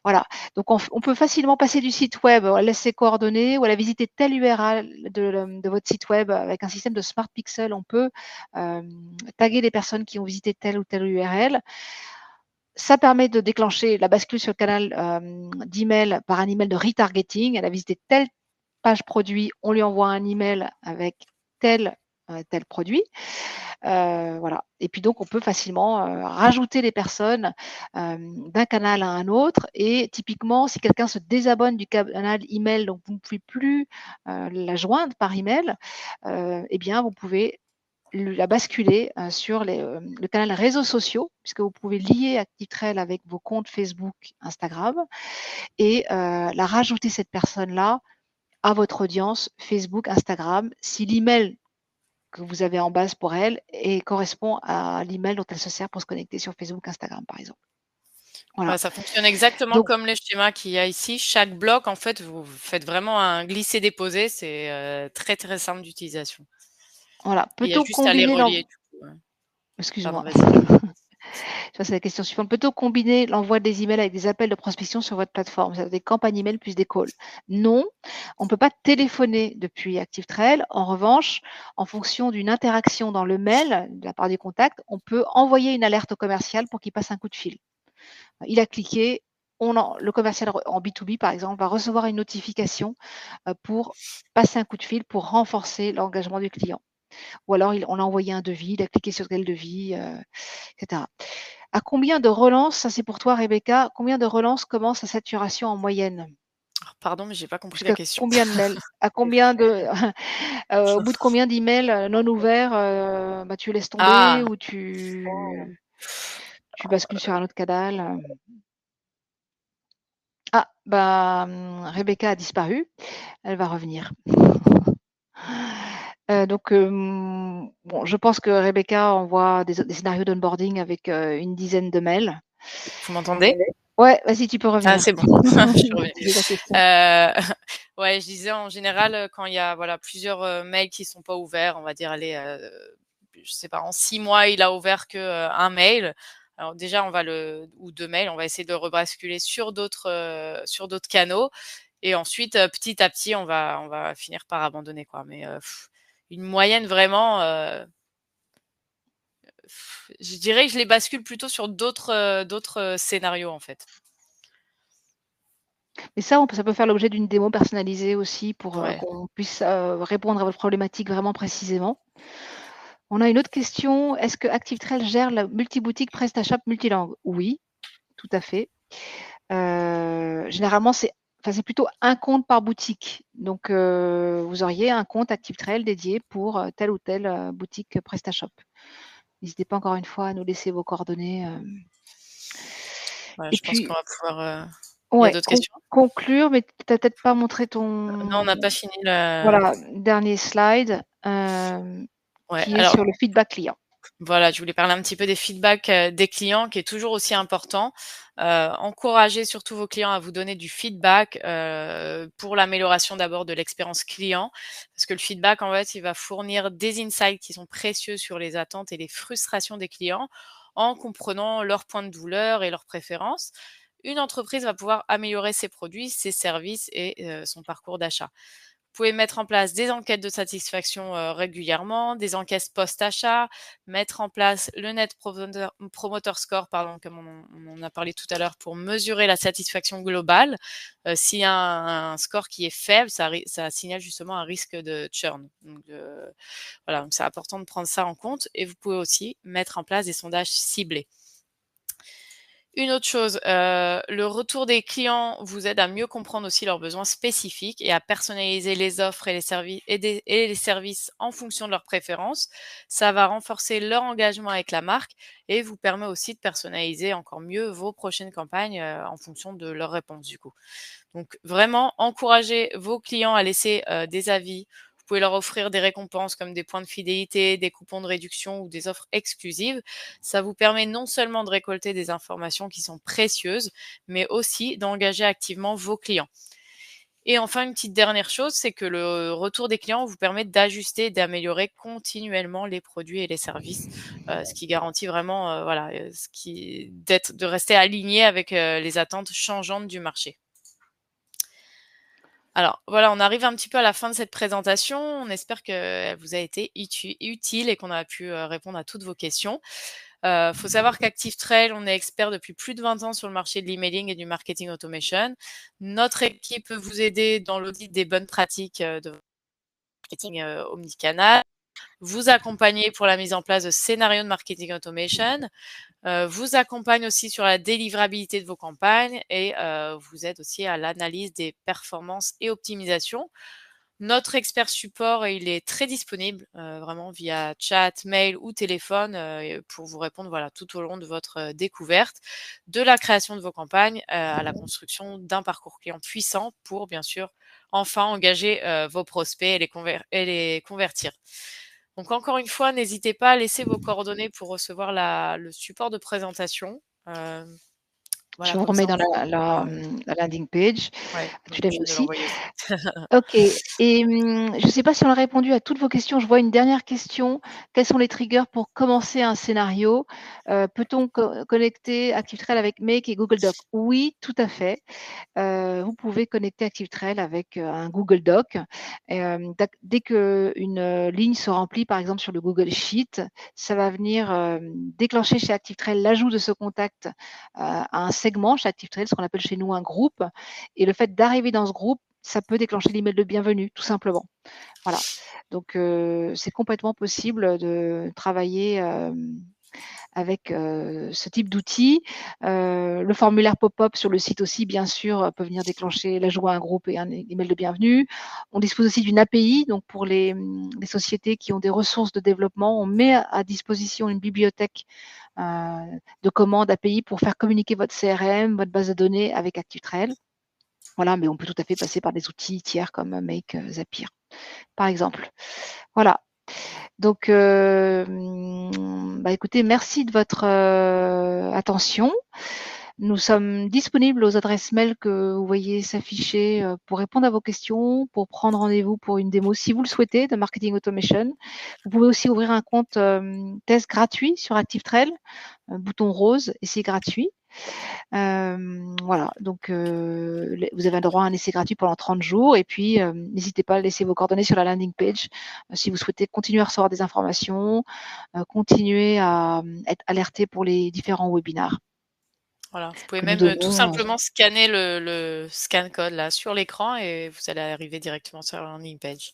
Voilà, donc on peut facilement passer du site web, elle laisse ses coordonnées ou elle a visité telle URL de votre site web avec un système de Smart Pixel, on peut, taguer les personnes qui ont visité telle ou telle URL. Ça permet de déclencher la bascule sur le canal d'email par un email de retargeting. Elle a visité telle page produit, on lui envoie un email avec tel produit. Voilà. Et puis donc, on peut facilement rajouter les personnes d'un canal à un autre. Et typiquement, si quelqu'un se désabonne du canal email, donc vous ne pouvez plus la joindre par email, eh bien, vous pouvez la basculer sur le canal réseaux sociaux, puisque vous pouvez lier ActiveTrail avec vos comptes Facebook, Instagram, et la rajouter cette personne-là à votre audience Facebook, Instagram, si l'email que vous avez en base pour elle et correspond à l'email dont elle se sert pour se connecter sur Facebook, Instagram, par exemple. Voilà. Ouais, ça fonctionne exactement Donc, comme les schémas qu'il y a ici. Chaque bloc, en fait, vous faites vraiment un glisser-déposer. C'est très, très simple d'utilisation. voilà. Et il y a Peut-on juste à les combiner relier, du coup. Pardon, Excuse-moi. vas-y. Ça, c'est la question suivante. Peut-on combiner l'envoi des emails avec des appels de prospection sur votre plateforme, c'est-à-dire des campagnes email plus des calls? Non, on ne peut pas téléphoner depuis ActiveTrail. En revanche, en fonction d'une interaction dans le mail de la part du contact, on peut envoyer une alerte au commercial pour qu'il passe un coup de fil. Il a cliqué, le commercial en B2B, par exemple, va recevoir une notification pour passer un coup de fil pour renforcer l'engagement du client. Ou alors, on a envoyé un devis, il a cliqué sur quel devis, etc. À combien de relances, ça c'est pour toi Rebecca, combien de relances commence la saturation en moyenne? Pardon, mais j'ai pas compris la Jusqu'à question. combien de mails? À combien de au bout de combien d'emails non ouverts, tu laisses tomber Ah! ou tu bascules sur un autre canal? Ah, Rebecca a disparu, elle va revenir. Donc, bon, je pense que Rebecca envoie des scénarios d'onboarding avec une dizaine de mails. Vous m'entendez? Ouais, vas-y, tu peux Ah, revenir. c'est bon. Je suis revenue. Poser ta question. Ouais, je disais en général, quand il y a voilà plusieurs mails qui sont pas ouverts, on va dire, allez, je sais pas, en 6 mois, il a ouvert que un mail. Alors déjà, ou deux mails, on va essayer de le rebasculer sur d'autres canaux. Et ensuite, petit à petit, on va finir par abandonner, quoi. Mais une moyenne vraiment, je dirais que je les bascule plutôt sur d'autres scénarios, en fait. Mais ça peut faire l'objet d'une démo personnalisée aussi pour Ouais. qu'on puisse répondre à votre problématique vraiment précisément. On a une autre question. Est-ce que ActiveTrail gère la multiboutique PrestaShop multilangue? Oui, tout à fait. Généralement, c'est plutôt un compte par boutique. Donc, vous auriez un compte ActiveTrail dédié pour telle ou telle boutique PrestaShop. N'hésitez pas encore une fois à nous laisser vos coordonnées. Ouais, Et je pense qu'on puis, va pouvoir. Il y a ouais, d'autres questions? conclure, mais tu n'as peut-être pas montré Non, on n'a ton pas fini le. voilà, dernier slide, Ouais, qui est alors sur le feedback client. voilà, je voulais parler un petit peu des feedbacks des clients, qui est toujours aussi important. Encouragez surtout vos clients à vous donner du feedback pour l'amélioration d'abord de l'expérience client, parce que le feedback, en fait, il va fournir des insights qui sont précieux sur les attentes et les frustrations des clients, en comprenant leurs points de douleur et leurs préférences. Une entreprise va pouvoir améliorer ses produits, ses services et son parcours d'achat. Vous pouvez mettre en place des enquêtes de satisfaction régulièrement, des enquêtes post-achat, mettre en place le Net Promoter Score, pardon, comme on en a parlé tout à l'heure, pour mesurer la satisfaction globale. S'il y a un score qui est faible, ça signale justement un risque de churn. Donc, voilà, donc c'est important de prendre ça en compte. Et vous pouvez aussi mettre en place des sondages ciblés. Une autre chose, le retour des clients vous aide à mieux comprendre aussi leurs besoins spécifiques et à personnaliser les offres et les services en fonction de leurs préférences. Ça va renforcer leur engagement avec la marque et vous permet aussi de personnaliser encore mieux vos prochaines campagnes, en fonction de leurs réponses du coup. Donc vraiment, encouragez vos clients à laisser des avis. Vous pouvez leur offrir des récompenses comme des points de fidélité, des coupons de réduction ou des offres exclusives. Ça vous permet non seulement de récolter des informations qui sont précieuses, mais aussi d'engager activement vos clients. Et enfin, une petite dernière chose, c'est que le retour des clients vous permet d'ajuster et d'améliorer continuellement les produits et les services, ce qui garantit vraiment, voilà, de rester aligné avec les attentes changeantes du marché. Alors voilà, on arrive un petit peu à la fin de cette présentation. On espère qu'elle vous a été utile et qu'on a pu répondre à toutes vos questions. Faut savoir qu'ActiveTrail, on est expert depuis plus de 20 ans sur le marché de l'emailing et du marketing automation. Notre équipe peut vous aider dans l'audit des bonnes pratiques de marketing omnicanal, vous accompagner pour la mise en place de scénarios de marketing automation, vous accompagne aussi sur la délivrabilité de vos campagnes et vous aide aussi à l'analyse des performances et optimisation. Notre expert support, il est très disponible, vraiment via chat, mail ou téléphone, pour vous répondre, voilà, tout au long de votre découverte, de la création de vos campagnes, à la construction d'un parcours client puissant pour, bien sûr, enfin engager vos prospects et les convertir. Donc encore une fois, n'hésitez pas à laisser vos coordonnées pour recevoir le support de présentation. Je Voilà, vous comme remets ça, dans on pourra la landing page. ouais, Tu donc l'avais je viens de aussi? l'envoyer aussi. OK et je ne sais pas si on a répondu à toutes vos questions. Je vois une dernière question. Quels sont les triggers pour commencer un scénario? Peut-on connecter ActiveTrail avec Make et Google Docs? Oui, tout à fait. Vous pouvez connecter ActiveTrail avec, un Google Doc. Dès qu'une, ligne se remplit, par exemple sur le Google Sheet, ça va venir, déclencher chez ActiveTrail l'ajout de ce contact, à un segment chez ActiveTrail, ce qu'on appelle chez nous un groupe et le fait d'arriver dans ce groupe, ça peut déclencher l'email de bienvenue, tout simplement. Voilà. Donc, c'est complètement possible de travailler, avec, ce type d'outils. Le formulaire pop-up sur le site aussi, bien sûr, peut venir déclencher l'ajout à un groupe et un email de bienvenue. On dispose aussi d'une API, donc pour les sociétés qui ont des ressources de développement, on met à disposition une bibliothèque, de commandes API pour faire communiquer votre CRM, votre base de données avec ActiveTrail. Voilà, mais on peut tout à fait passer par des outils tiers comme Make, Zapier, par exemple. Voilà. Donc, bah, écoutez, merci de votre, attention. Nous sommes disponibles aux adresses mail que vous voyez s'afficher, pour répondre à vos questions, pour prendre rendez-vous pour une démo si vous le souhaitez de marketing automation. Vous pouvez aussi ouvrir un compte, test gratuit sur ActiveTrail, bouton rose et c'est gratuit. Voilà, donc vous avez le droit à un essai gratuit pendant 30 jours et puis n'hésitez pas à laisser vos coordonnées sur la landing page si vous souhaitez continuer à recevoir des informations, continuer à être alerté pour les différents webinars Voilà, vous pouvez que nous même tout donnons. simplement scanner le scan code là sur l'écran et vous allez arriver directement sur la landing page.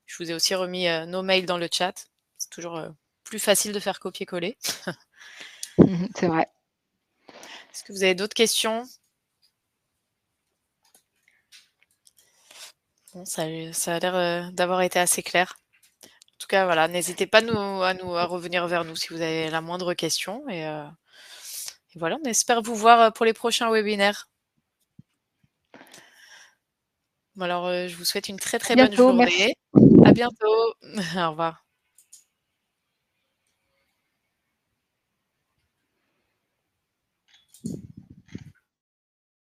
Je vous ai aussi remis nos mails dans le chat. C'est toujours plus facile de faire copier-coller. C'est vrai. Est-ce que vous avez d'autres questions? Bon, ça a l'air d'avoir été assez clair. En tout cas, voilà, n'hésitez pas à revenir vers nous si vous avez la moindre question. Et voilà, on espère vous voir pour les prochains webinaires. Bon, alors, je vous souhaite une très À très bonne bientôt, merci. journée. À bientôt. Au revoir.